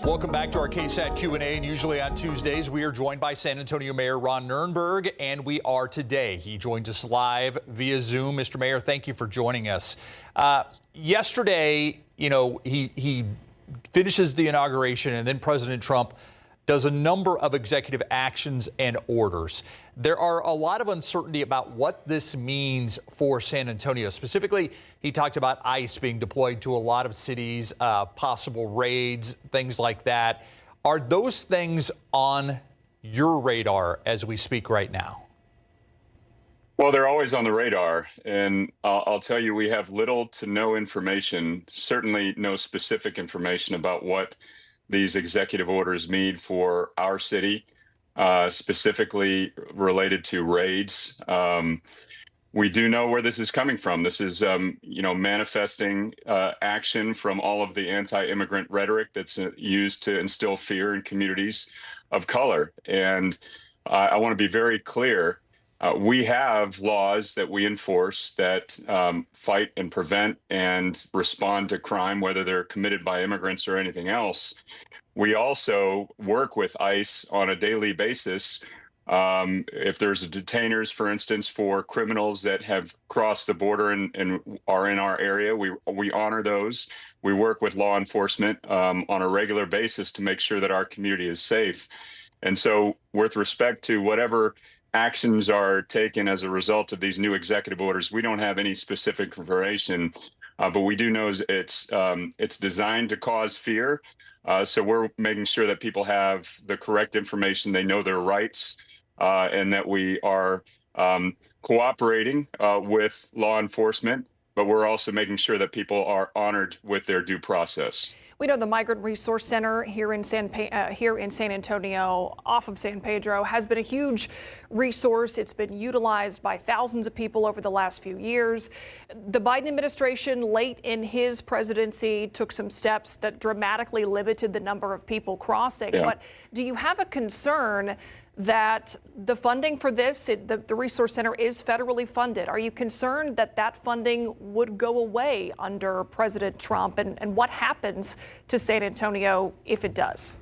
Welcome back to our KSAT Q&A, and usually on Tuesdays we are joined by San Antonio Mayor Ron Nirenberg, and we are today. He joins us live via Zoom. Mr. Mayor, thank you for joining us. Yesterday, he finishes the inauguration, and then President Trump does a number of executive actions and orders. There are a lot of uncertainty about what this means for San Antonio. Specifically, he talked about ICE being deployed to a lot of cities, possible raids, things like that. Are those things on your radar as we speak right now? Well, they're always on the radar, and I'll tell you, we have little to no information, certainly no specific information about what these executive orders mean for our city, specifically related to raids. We do know where this is coming from. This is, manifesting action from all of the anti-immigrant rhetoric that's used to instill fear in communities of color. And I want to be very clear. We have laws that we enforce that fight and prevent and respond to crime, whether they're committed by immigrants or anything else. We also work with ICE on a daily basis. If there's detainers, for instance, for criminals that have crossed the border and are in our area, we honor those. We work with law enforcement on a regular basis to make sure that our community is safe. And so with respect to whatever actions are taken as a result of these new executive orders, we don't have any specific information, but we do know it's designed to cause fear. So we're making sure that people have the correct information, they know their rights, and that we are cooperating with law enforcement, but we're also making sure that people are honored with their due process. We know the Migrant Resource Center here in San Antonio, off of San Pedro, has been a huge resource. It's been utilized by thousands of people over the last few years. The Biden administration, late in his presidency, took some steps that dramatically limited the number of people crossing. Yeah. But do you have a concern that the funding for this, the Resource Center is federally funded? Are you concerned that that funding would go away under President Trump? And what happens to San Antonio if it does?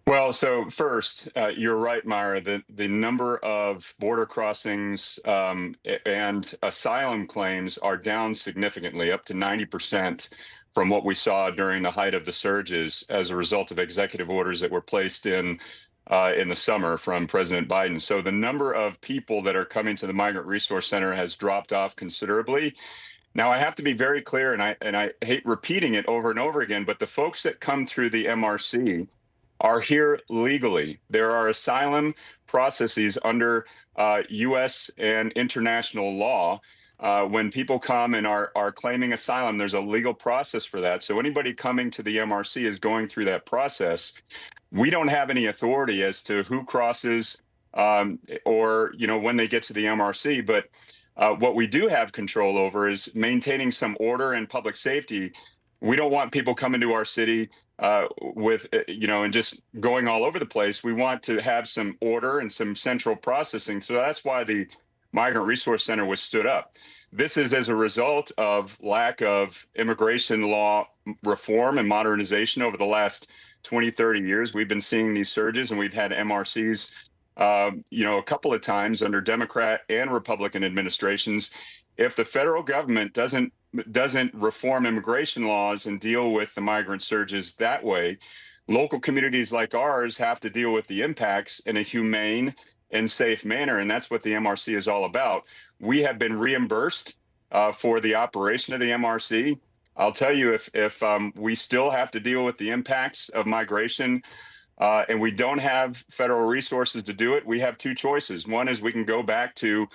Well, so first, you're right, Myra. The number of border crossings and asylum claims are down significantly, up to 90% from what we saw during the height of the surges as a result of executive orders that were placed in the summer from President Biden. So the number of people that are coming to the Migrant Resource Center has dropped off considerably. Now, I have to be very clear, and I hate repeating it over and over again, but the folks that come through the MRC are here legally. There are asylum processes under U.S. and international law. When people come and are claiming asylum, there's a legal process for that. So anybody coming to the MRC is going through that process. We don't have any authority as to who crosses or when they get to the MRC. But what we do have control over is maintaining some order and public safety. We don't want people coming to our city and just going all over the place. We want to have some order and some central processing. So that's why the Migrant Resource Center was stood up. This is as a result of lack of immigration law reform and modernization over the last 20, 30 years. We've been seeing these surges, and we've had MRCs, a couple of times under Democrat and Republican administrations. If the federal government doesn't reform immigration laws and deal with the migrant surges that way, local communities like ours have to deal with the impacts in a humane and safe manner. And that's what the MRC is all about. We have been reimbursed for the operation of the MRC. I'll tell you, if we still have to deal with the impacts of migration and we don't have federal resources to do it, we have two choices. One is we can go back to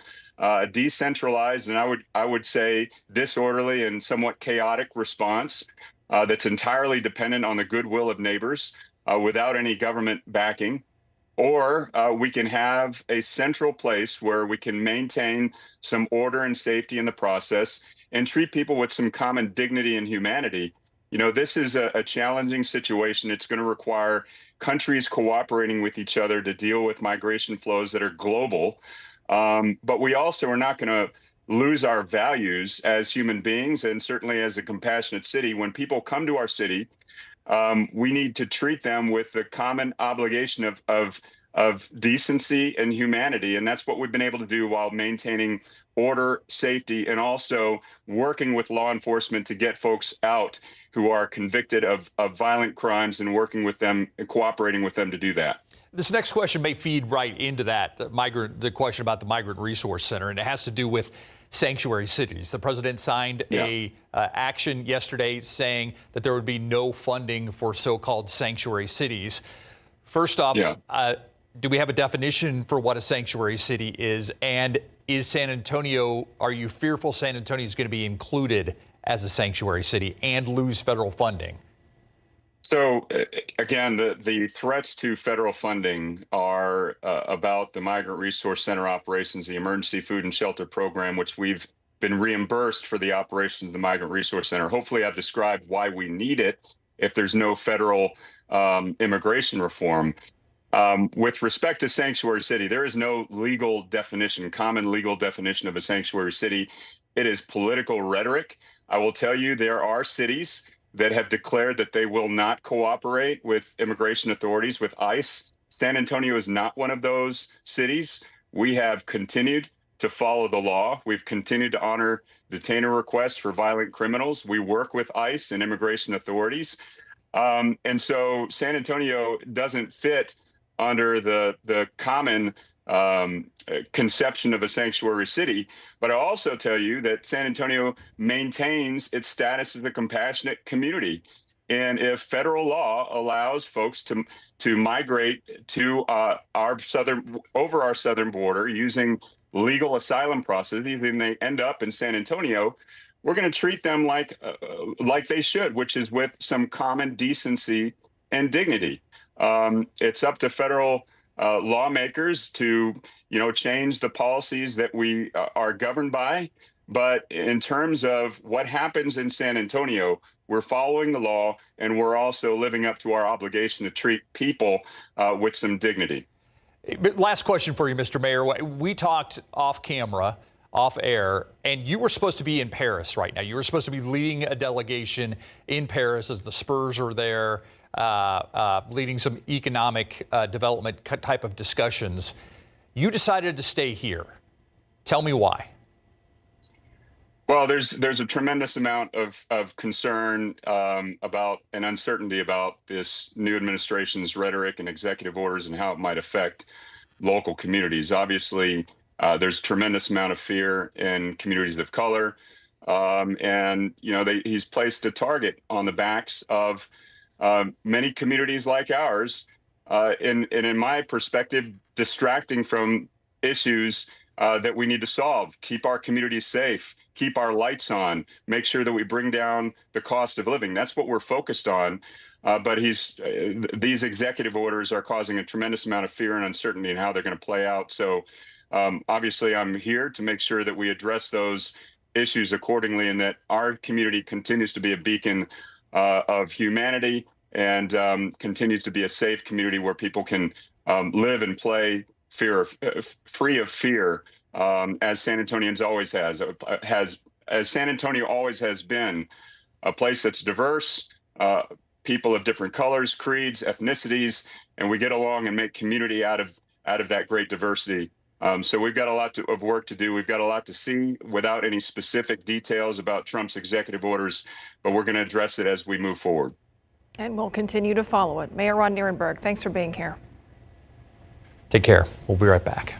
decentralized, and I would say disorderly and somewhat chaotic response that's entirely dependent on the goodwill of neighbors without any government backing. Or we can have a central place where we can maintain some order and safety in the process and treat people with some common dignity and humanity. This is a challenging situation. It's going to require countries cooperating with each other to deal with migration flows that are global. But we also are not going to lose our values as human beings, and certainly as a compassionate city. When people come to our city, we need to treat them with the common obligation of decency and humanity. And that's what we've been able to do while maintaining order, safety, and also working with law enforcement to get folks out who are convicted of violent crimes and working with them and cooperating with them to do that. This next question may feed right into that, the question about the Migrant Resource Center, and it has to do with sanctuary cities. The president signed a action yesterday saying that there would be no funding for so-called sanctuary cities. First off, do we have a definition for what a sanctuary city is? And is San Antonio, are you fearful San Antonio is going to be included as a sanctuary city and lose federal funding? So again, the threats to federal funding are about the Migrant Resource Center operations, the Emergency Food and Shelter Program, which we've been reimbursed for the operations of the Migrant Resource Center. Hopefully I've described why we need it if there's no federal immigration reform. With respect to sanctuary city, there is no legal definition, common legal definition of a sanctuary city. It is political rhetoric. I will tell you, there are cities that have declared that they will not cooperate with immigration authorities, with ICE. San Antonio is not one of those cities. We have continued to follow the law. We've continued to honor detainer requests for violent criminals. We work with ICE and immigration authorities. And so San Antonio doesn't fit under the common conception of a sanctuary city. But I also tell you that San Antonio maintains its status as a compassionate community. And if federal law allows folks to migrate to our southern border using legal asylum processes, and they end up in San Antonio, we're going to treat them like they should, which is with some common decency and dignity. It's up to federal lawmakers to, change the policies that we are governed by. But in terms of what happens in San Antonio, we're following the law, and we're also living up to our obligation to treat people with some dignity. Last question for you, Mr. Mayor. We talked off camera, off air, and you were supposed to be in Paris right now. You were supposed to be leading a delegation in Paris as the Spurs are there, leading some economic development type of discussions. You decided to stay here. Tell me why. Well, there's a tremendous amount of concern about and uncertainty about this new administration's rhetoric and executive orders and how it might affect local communities. Obviously, there's a tremendous amount of fear in communities of color, and he's placed a target on the backs of many communities like ours, and in my perspective, distracting from issues that we need to solve. Keep our communities safe, keep our lights on, make sure that we bring down the cost of living. That's what we're focused on. But these executive orders are causing a tremendous amount of fear and uncertainty in how they're going to play out. So obviously, I'm here to make sure that we address those issues accordingly, and that our community continues to be a beacon of humanity and continues to be a safe community where people can live and play free of fear, as San Antonians always as San Antonio always has been a place that's diverse, people of different colors, creeds, ethnicities, and we get along and make community out of that great diversity. So we've got a lot of work to do. We've got a lot to see without any specific details about Trump's executive orders, but we're going to address it as we move forward. And we'll continue to follow it. Mayor Ron Nirenberg, thanks for being here. Take care. We'll be right back.